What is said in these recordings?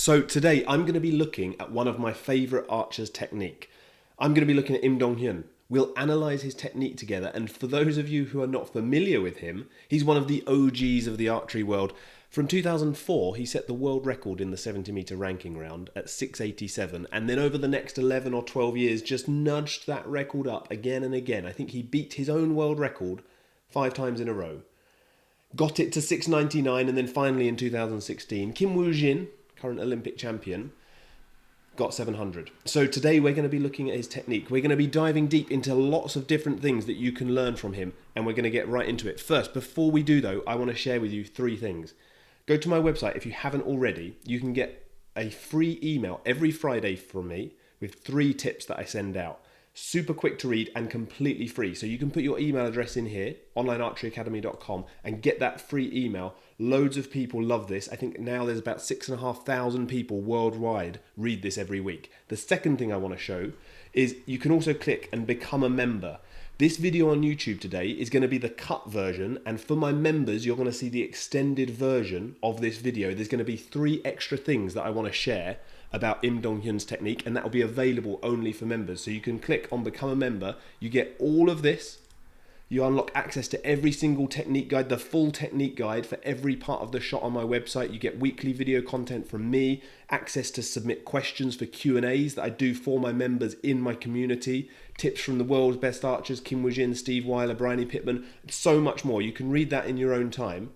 So today I'm going to be looking at one of my favorite archers' technique. I'm going to be looking at Hyun. We'll analyze his technique together, and for those of you who are not familiar with him, he's one of the OGs of the archery world. From 2004, he set the world record in the 70-meter ranking round at 687, and then over the next 11 or 12 years just nudged that record up again and again. I think he beat his own world record 5 times in a row. Got it to 699, and then finally in 2016, Kim Woo-jin, current Olympic champion, got 700. So today we're going to be looking at his technique. We're going to be diving deep into lots of different things that you can learn from him, and we're going to get right into it. First, before we do though, I want to share with you 3 things. Go to my website if you haven't already. You can get a free email every Friday from me with 3 tips that I send out. Super quick to read and completely free. So you can put your email address in here, onlinearcheryacademy.com, and get that free email. Loads of people love this. I think now there's about 6,500 people worldwide read this every week. The second thing I want to show is you can also click and become a member. This video on YouTube today is going to be the cut version, and for my members, you're going to see the extended version of this video. There's going to be 3 extra things that I want to share about Im Dong-hyun's technique, and that will be available only for members. So you can click on become a member, you get all of this, you unlock access to every single technique guide, the full technique guide for every part of the shot on my website. You get weekly video content from me, access to submit questions for Q&As that I do for my members in my community, tips from the world's best archers, Kim Woo-jin, Steve Weiler, Bryony Pittman, so much more. You can read that in your own time,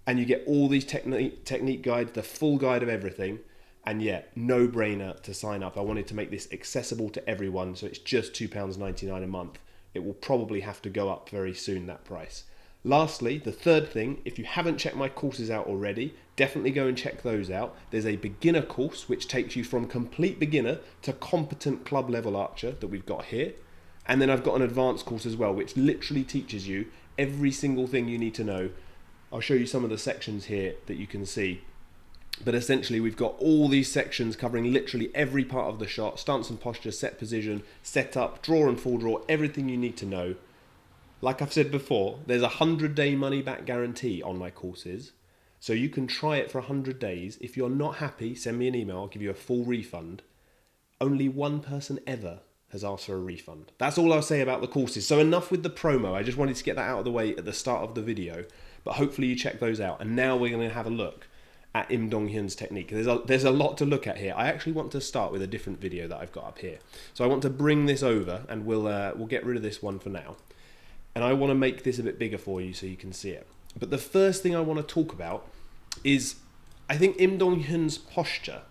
and you get all these technique guides, the full guide of everything. And yeah, no brainer to sign up. I wanted to make this accessible to everyone, so it's just £2.99 a month. It will probably have to go up very soon, that price. Lastly, the third thing, if you haven't checked my courses out already, definitely go and check those out. There's a beginner course which takes you from complete beginner to competent club level archer that we've got here. And then I've got an advanced course as well, which literally teaches you every single thing you need to know. I'll show you some of the sections here that you can see. But essentially we've got all these sections covering literally every part of the shot: stance and posture, set position, setup, draw and full draw, everything you need to know. Like I've said before, there's a 100-day money-back guarantee on my courses. So you can try it for 100 days. If you're not happy, send me an email, I'll give you a full refund. Only one person ever has asked for a refund. That's all I'll say about the courses. So enough with the promo. I just wanted to get that out of the way at the start of the video. But hopefully you check those out. And now we're going to have a look at Im Dong-hyun's technique. There's a lot to look at here. I actually want to start with a different video that I've got up here. So I want to bring this over, and we'll get rid of this one for now. And I want to make this a bit bigger for you so you can see it. But the first thing I want to talk about is, I think Im Dong-hyun's posture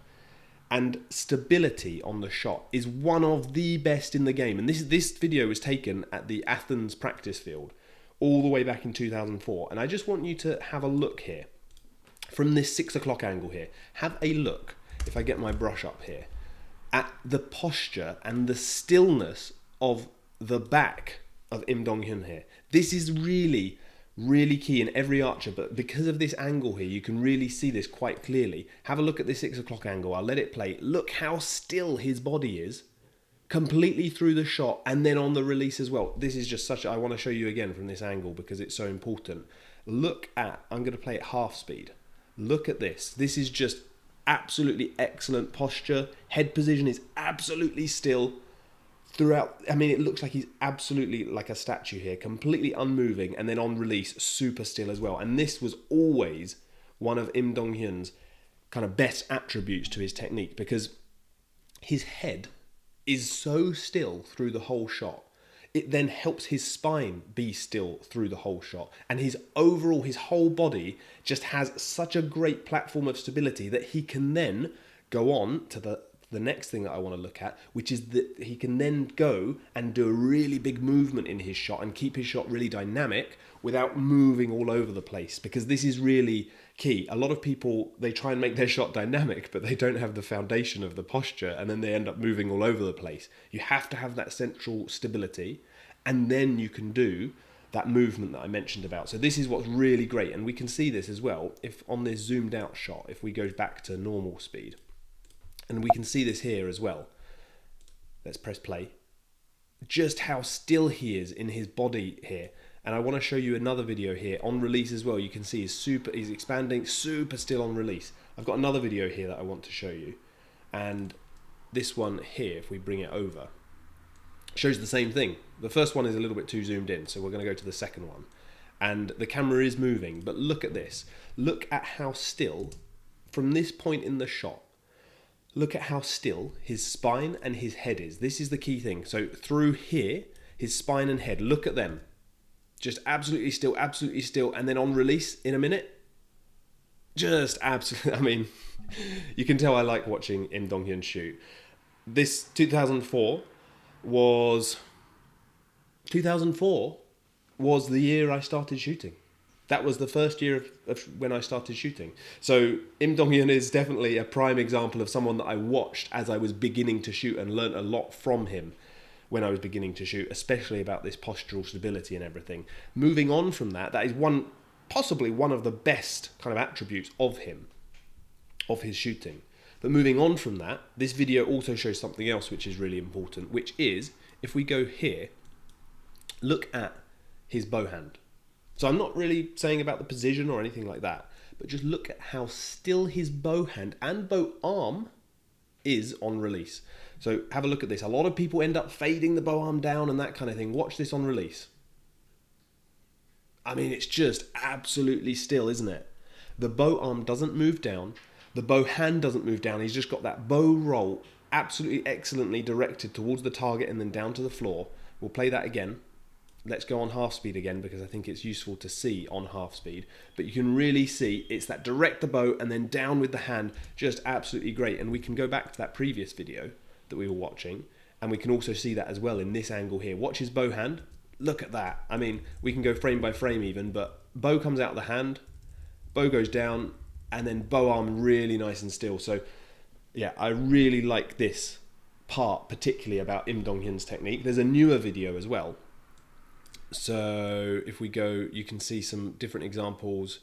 and stability on the shot is one of the best in the game. And this video was taken at the Athens practice field all the way back in 2004. And I just want you to have a look here. From this 6 o'clock angle here, have a look, if I get my brush up here, at the posture and the stillness of the back of Im Dong-hyun here. This is really, really key in every archer, but because of this angle here, you can really see this quite clearly. Have a look at this 6 o'clock angle. I'll let it play. Look how still his body is, completely through the shot, and then on the release as well. This is just I want to show you again from this angle because it's so important. Look at, I'm going to play at half speed. Look at this. This is just absolutely excellent posture. Head position is absolutely still throughout. I mean, it looks like he's absolutely like a statue here, completely unmoving, and then on release, super still as well. And this was always one of Im Dong-hyun's kind of best attributes to his technique, because his head is so still through the whole shot. It then helps his spine be still through the whole shot. And his whole body just has such a great platform of stability that he can then go on to the next thing that I want to look at, which is that he can then go and do a really big movement in his shot and keep his shot really dynamic without moving all over the place, because this is really key. A lot of people, they try and make their shot dynamic, but they don't have the foundation of the posture, and then they end up moving all over the place. You have to have that central stability, and then you can do that movement that I mentioned about. So this is what's really great, and we can see this as well if on this zoomed out shot, if we go back to normal speed, and we can see this here as well. Let's press play. Just how still he is in his body here. And I want to show you another video here on release as well. You can see he's expanding, super still on release. I've got another video here that I want to show you, and this one here, if we bring it over, shows the same thing. The first one is a little bit too zoomed in, so we're going to go to the second one. And the camera is moving, but look at this. Look at how still, from this point in the shot, look at how still his spine and his head is. This is the key thing. So through here, his spine and head, look at them. Just absolutely still. And then on release in a minute, just absolutely, I mean, you can tell I like watching Im Dong-hyun shoot. This 2004 was the year I started shooting. That was the first year of when I started shooting. So Im Dong-hyun is definitely a prime example of someone that I watched as I was beginning to shoot and learnt a lot from him when I was beginning to shoot, especially about this postural stability and everything. Moving on from that, that is possibly one of the best kind of attributes of him, of his shooting. But moving on from that, this video also shows something else which is really important, which is, if we go here, look at his bow hand. So I'm not really saying about the position or anything like that, but just look at how still his bow hand and bow arm is on release. So have a look at this. A lot of people end up fading the bow arm down and that kind of thing. Watch this on release. I mean, it's just absolutely still, isn't it? The bow arm doesn't move down. The bow hand doesn't move down. He's just got that bow roll absolutely excellently directed towards the target and then down to the floor. We'll play that again. Let's go on half speed again because I think it's useful to see on half speed. But you can really see it's that direct the bow and then down with the hand, just absolutely great. And we can go back to that previous video that we were watching, and we can also see that as well in this angle here. Watch his bow hand. Look at that. I mean, we can go frame by frame even, but bow comes out of the hand, bow goes down, and then bow arm really nice and still. So yeah, I really like this part, particularly about Im Dong-hyun's technique. There's a newer video as well. So if we go, you can see some different examples.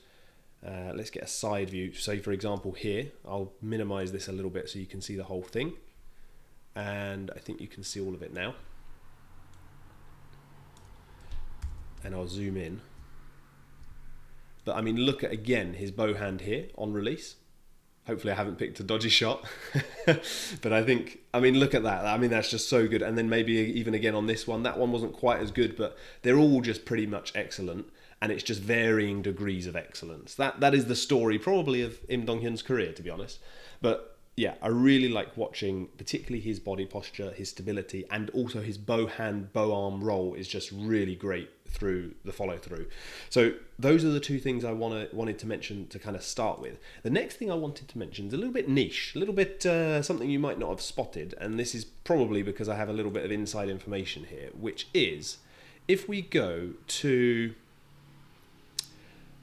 Let's get a side view. So for example here, I'll minimize this a little bit so you can see the whole thing. And I think you can see all of it now. And I'll zoom in. But I mean, look at again his bow hand here on release. Hopefully I haven't picked a dodgy shot. But I think, I mean, look at that. I mean, that's just so good. And then maybe even again on this one, that one wasn't quite as good, but they're all just pretty much excellent. And it's just varying degrees of excellence. That is the story probably of Im Dong-hyun's career, to be honest. But yeah, I really like watching particularly his body posture, his stability, and also his bow hand, bow arm roll is just really great through the follow through. So those are the two things I wanted to mention to kind of start with. The next thing I wanted to mention is a little bit niche, a little bit something you might not have spotted, and this is probably because I have a little bit of inside information here, which is if we go to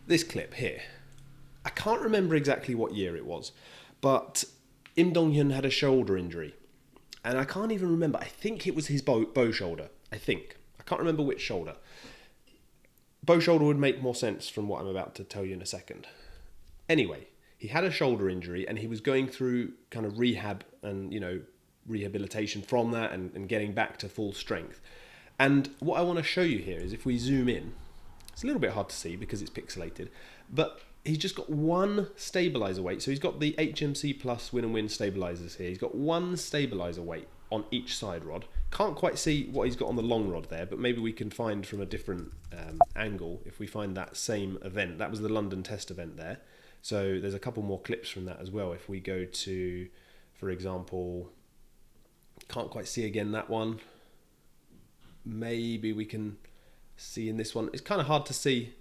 this clip here, I can't remember exactly what year it was, but Im Dong-hyun had a shoulder injury, and I can't even remember. I think it was his bow shoulder. I can't remember which shoulder. Bow shoulder would make more sense from what I'm about to tell you in a second. Anyway, he had a shoulder injury, and he was going through kind of rehab and rehabilitation from that, and getting back to full strength. And what I want to show you here is if we zoom in, it's a little bit hard to see because it's pixelated, but he's just got one stabilizer weight. So he's got the HMC Plus Win and Win stabilizers here. He's got one stabilizer weight on each side rod. Can't quite see what he's got on the long rod there, but maybe we can find from a different angle if we find that same event. That was the London test event there. So there's a couple more clips from that as well. If we go to, for example, can't quite see again that one. Maybe we can see in this one. It's kind of hard to see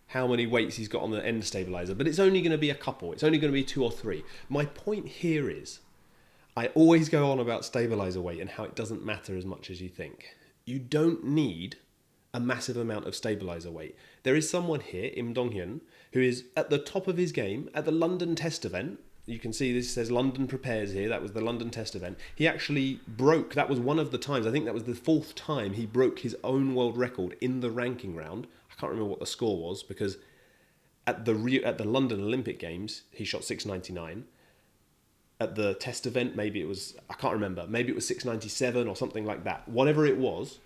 how many weights he's got on the end stabilizer, but it's only going to be a couple. It's only going to be 2 or 3. My point here is, I always go on about stabilizer weight and how it doesn't matter as much as you think. You don't need a massive amount of stabilizer weight. There is someone here, Im Dong-hyun, who is at the top of his game at the London test event. You can see this says London prepares here. That was the London test event. He actually broke, that was one of the times, I think that was the 4th time he broke his own world record in the ranking round. I can't remember what the score was because at the London Olympic Games, he shot 699. At the test event, maybe it was, I can't remember, maybe it was 697 or something like that. Whatever it was,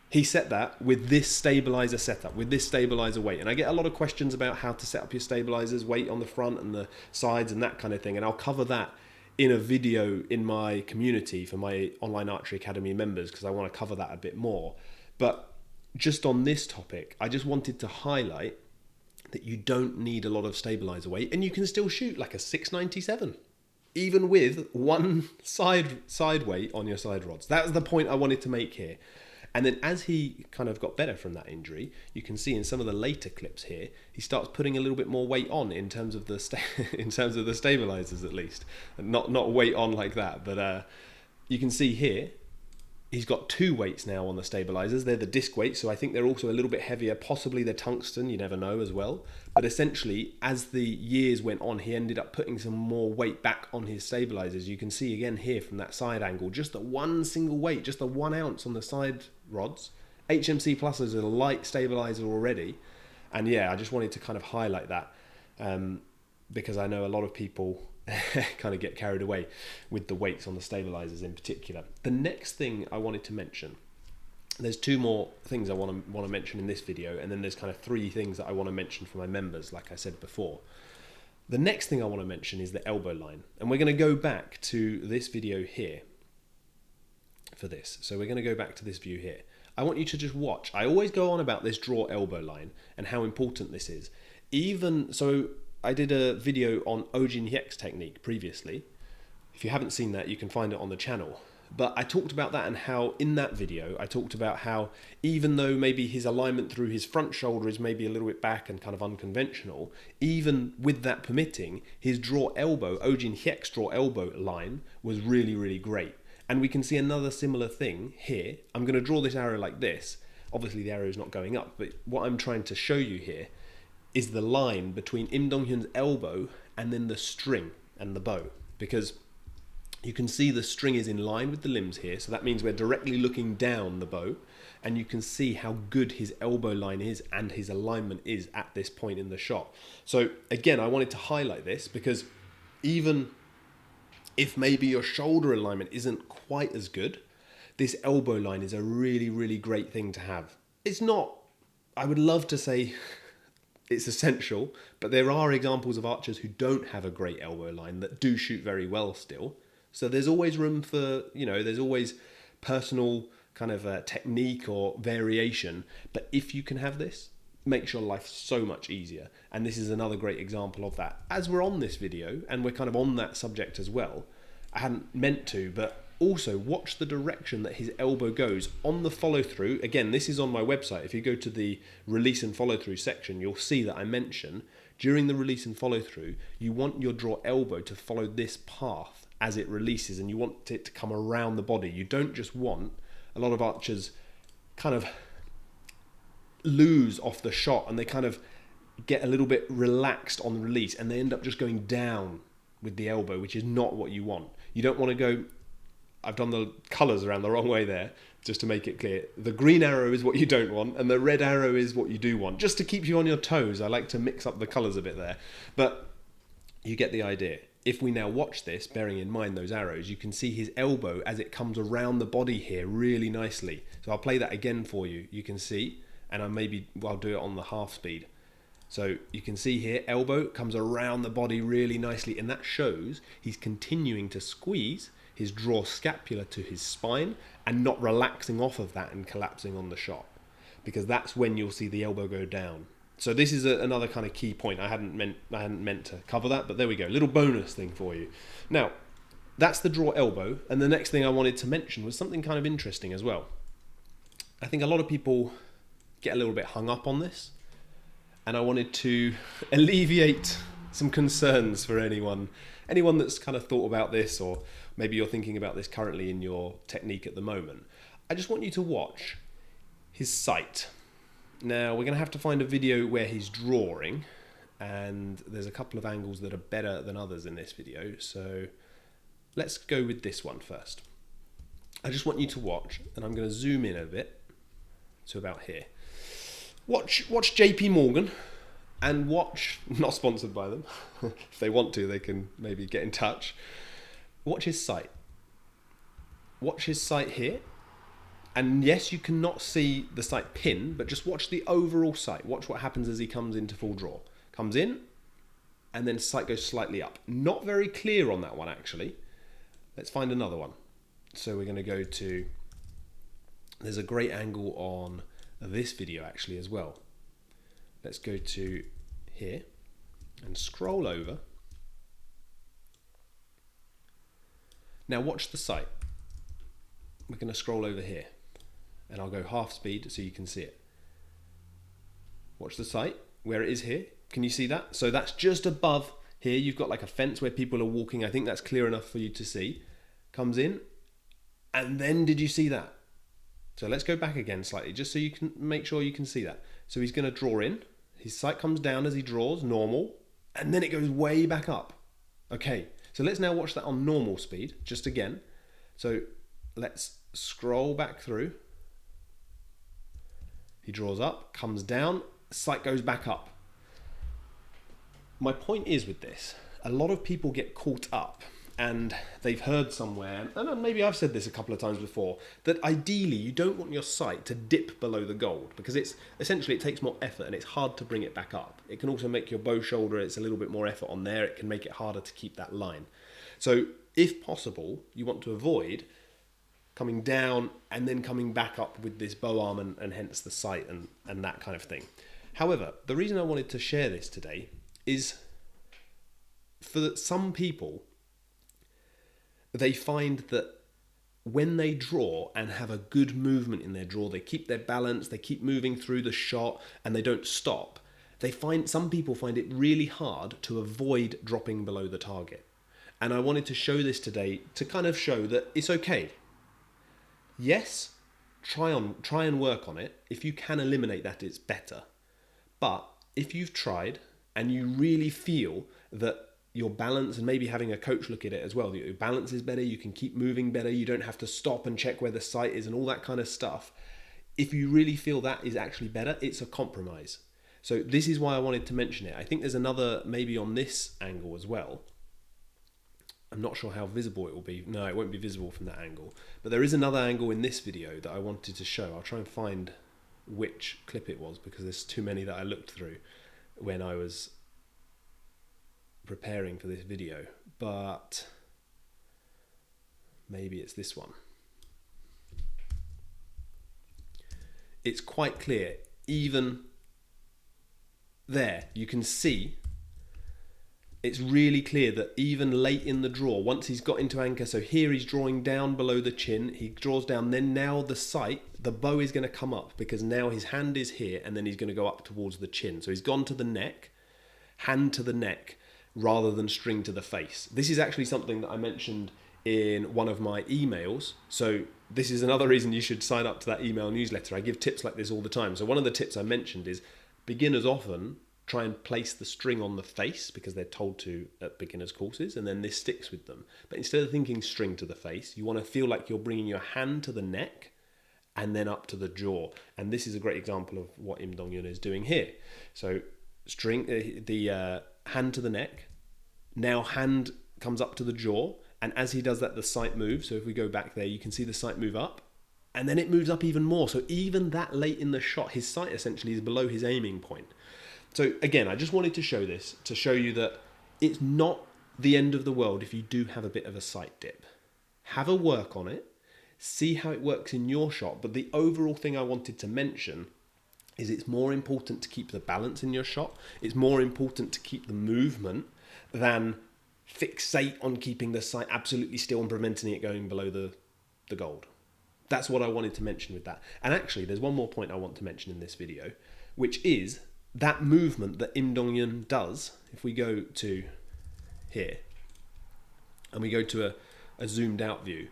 He set that with this stabilizer setup, with this stabilizer weight. And I get a lot of questions about how to set up your stabilizers, weight on the front and the sides and that kind of thing. And I'll cover that in a video in my community for my Online Archery Academy members, because I want to cover that a bit more. But just on this topic, I just wanted to highlight that you don't need a lot of stabilizer weight, and you can still shoot like a 697, even with one side weight on your side rods. That's the point I wanted to make here. And then as he kind of got better from that injury, you can see in some of the later clips here, he starts putting a little bit more weight on in terms of the stabilizers, at least. Not weight on like that, but you can see here he's got 2 weights now on the stabilizers. They're the disc weights, so I think they're also a little bit heavier. Possibly they're tungsten, you never know as well. But essentially, as the years went on, he ended up putting some more weight back on his stabilizers. You can see again here from that side angle, just the one single weight, just the 1 ounce on the side rods. HMC Plus is a light stabilizer already. And yeah, I just wanted to kind of highlight that because I know a lot of people kind of get carried away with the weights on the stabilizers in particular. The next thing I wanted to mention, there's 2 more things I want to mention in this video, and then there's kind of 3 things that I want to mention for my members, like I said before. The next thing I want to mention is the elbow line, and we're going to go back to this video here for this. So we're going to go back to this view here. I want you to just watch. I always go on about this draw elbow line and how important this is. Even so, I did a video on Ojin Hyek's technique previously. If you haven't seen that, you can find it on the channel. But I talked about that and how in that video, I talked about how even though maybe his alignment through his front shoulder is maybe a little bit back and kind of unconventional, even with that permitting, his draw elbow, Ojin Hyek's draw elbow line was really, really great. And we can see another similar thing here. I'm going to draw this arrow like this. Obviously the arrow is not going up, but what I'm trying to show you here is the line between Im Dong-hyun's elbow and then the string and the bow, because you can see the string is in line with the limbs here, so that means we're directly looking down the bow, and you can see how good his elbow line is and his alignment is at this point in the shot. So again, I wanted to highlight this because even if maybe your shoulder alignment isn't quite as good, this elbow line is a really, really great thing to have. It's not, I would love to say it's essential, but there are examples of archers who don't have a great elbow line that do shoot very well still. So there's always room for, there's always personal kind of technique or variation. But if you can have this, makes your life so much easier. And this is another great example of that. As we're on this video, and we're kind of on that subject as well, I hadn't meant to, but also watch the direction that his elbow goes on the follow through. Again, this is on my website. If you go to the release and follow through section, you'll see that I mention during the release and follow through, you want your draw elbow to follow this path as it releases, and you want it to come around the body. You don't just want, a lot of archers kind of lose off the shot and they kind of get a little bit relaxed on the release and they end up just going down with the elbow, which is not what you want. You don't want to go, I've done the colours around the wrong way there, just to make it clear. The green arrow is what you don't want, and the red arrow is what you do want. Just to keep you on your toes, I like to mix up the colours a bit there. But you get the idea. If we now watch this, bearing in mind those arrows, you can see his elbow as it comes around the body here really nicely. So I'll play that again for you. You can see, and I'll do it on the half speed. So you can see here, elbow comes around the body really nicely, and that shows he's continuing to squeeze his draw scapula to his spine and not relaxing off of that and collapsing on the shot, because that's when you'll see the elbow go down. So this is another kind of key point. I hadn't meant to cover that, but there we go. Little bonus thing for you. Now, that's the draw elbow, and the next thing I wanted to mention was something kind of interesting as well. I think a lot of people get a little bit hung up on this, and I wanted to alleviate some concerns for anyone that's kind of thought about this, or maybe you're thinking about this currently in your technique at the moment. I just want you to watch his sight. Now, we're going to have to find a video where he's drawing, and there's a couple of angles that are better than others in this video, so let's go with this one first. I just want you to watch, and I'm going to zoom in a bit to about here. Watch JP Morgan, and watch, not sponsored by them, if they want to they can maybe get in touch. Watch his sight. Watch his sight here, And yes, you cannot see the sight pin, but just watch the overall sight. Watch what happens as he comes into full draw. Comes in, and then sight goes slightly up. Not very clear on that one, actually. Let's find another one. So we're going to go to... There's a great angle on this video, actually, as well. Let's go to here and scroll over. Now watch the sight. We're going to scroll over here, and I'll go half speed so you can see it. Watch the sight, where it is here. Can you see that? So that's just above here. You've got like a fence where people are walking. I think that's clear enough for you to see. Comes in, and then did you see that? So let's go back again slightly, just so you can make sure you can see that. So he's going to draw in. His sight comes down as he draws, normal, and then it goes way back up. Okay, so let's now watch that on normal speed, just again. So let's scroll back through. He draws up, comes down, sight goes back up. My point is with this, a lot of people get caught up and they've heard somewhere, and maybe I've said this a couple of times before, that ideally you don't want your sight to dip below the gold because it's essentially it takes more effort and it's hard to bring it back up. It can also make your bow shoulder, it's a little bit more effort on there, it can make it harder to keep that line. So if possible, you want to avoid coming down and then coming back up with this bow arm and hence the sight and that kind of thing. However, the reason I wanted to share this today is for some people, they find that when they draw and have a good movement in their draw, they keep their balance, they keep moving through the shot and they don't stop. Some people find it really hard to avoid dropping below the target. And I wanted to show this today to kind of show that it's okay. Yes, try and work on it. If you can eliminate that, it's better. But if you've tried and you really feel that your balance, and maybe having a coach look at it as well, that your balance is better, you can keep moving better, you don't have to stop and check where the sight is and all that kind of stuff. If you really feel that is actually better, it's a compromise. So this is why I wanted to mention it. I think there's another maybe on this angle as well. I'm not sure how visible it will be. No, it won't be visible from that angle. But there is another angle in this video that I wanted to show. I'll try and find which clip it was because there's too many that I looked through when I was preparing for this video. But maybe it's this one. It's quite clear. Even there, you can see it's really clear that even late in the draw, once he's got into anchor, so here he's drawing down below the chin, he draws down, then now the sight, the bow is going to come up because now his hand is here and then he's going to go up towards the chin. So he's gone to the neck, hand to the neck, rather than string to the face. This is actually something that I mentioned in one of my emails. So this is another reason you should sign up to that email newsletter. I give tips like this all the time. So one of the tips I mentioned is beginners often try and place the string on the face because they're told to at beginners courses, and then this sticks with them. But instead of thinking string to the face, you want to feel like you're bringing your hand to the neck and then up to the jaw. And this is a great example of what Im Dong-hyun is doing here. So string, the hand to the neck, now hand comes up to the jaw, and as he does that, the sight moves. So if we go back there, you can see the sight move up, and then it moves up even more. So even that late in the shot, his sight essentially is below his aiming point. So again, I just wanted to show this to show you that it's not the end of the world if you do have a bit of a sight dip. Have a work on it, see how it works in your shot. But the overall thing I wanted to mention is it's more important to keep the balance in your shot. It's more important to keep the movement than fixate on keeping the sight absolutely still and preventing it going below the gold. That's what I wanted to mention with that. And actually, there's one more point I want to mention in this video, which is that movement that Im Dong-hyun does. If we go to here and we go to a zoomed out view,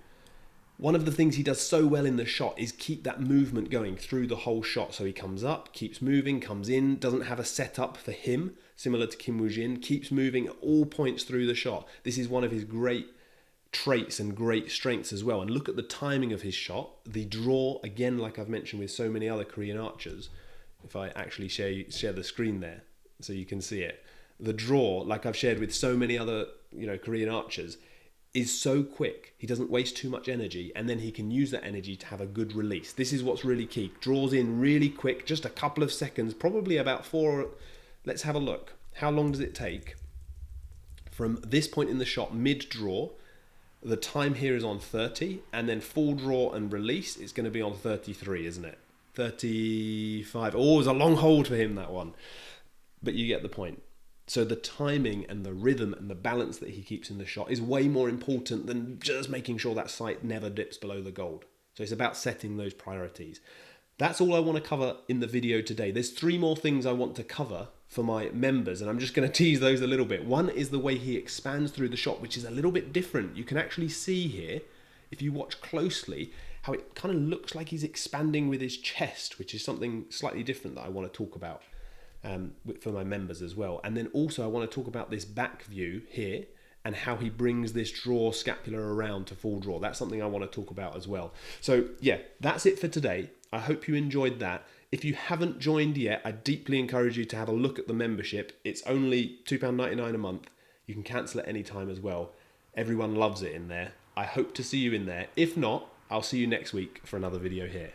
one of the things he does so well in the shot is keep that movement going through the whole shot. So he comes up, keeps moving, comes in, doesn't have a setup for him, similar to Kim Woo-jin, keeps moving at all points through the shot. This is one of his great traits and great strengths as well. And look at the timing of his shot. The draw, again, like I've mentioned with so many other Korean archers, if I actually share the screen there so you can see it. The draw, like I've shared with so many other Korean archers, is so quick. He doesn't waste too much energy, and then he can use that energy to have a good release. This is what's really key. Draws in really quick, just a couple of seconds, probably about 4. Let's have a look. How long does it take from this point in the shot, mid-draw? The time here is on 30, and then full draw and release, it's going to be on 33, isn't it? 35. Oh, it was a long hold for him, that one. But you get the point. So the timing and the rhythm and the balance that he keeps in the shot is way more important than just making sure that sight never dips below the gold. So it's about setting those priorities. That's all I want to cover in the video today. There's 3 more things I want to cover for my members, and I'm just going to tease those a little bit. One is the way he expands through the shot, which is a little bit different. You can actually see here, if you watch closely, how it kind of looks like he's expanding with his chest, which is something slightly different that I want to talk about for my members as well. And then also I want to talk about this back view here and how he brings this draw scapula around to full draw. That's something I want to talk about as well. So yeah, that's it for today. I hope you enjoyed that. If you haven't joined yet, I deeply encourage you to have a look at the membership. It's only £2.99 a month. You can cancel at any time as well. Everyone loves it in there. I hope to see you in there. If not, I'll see you next week for another video here.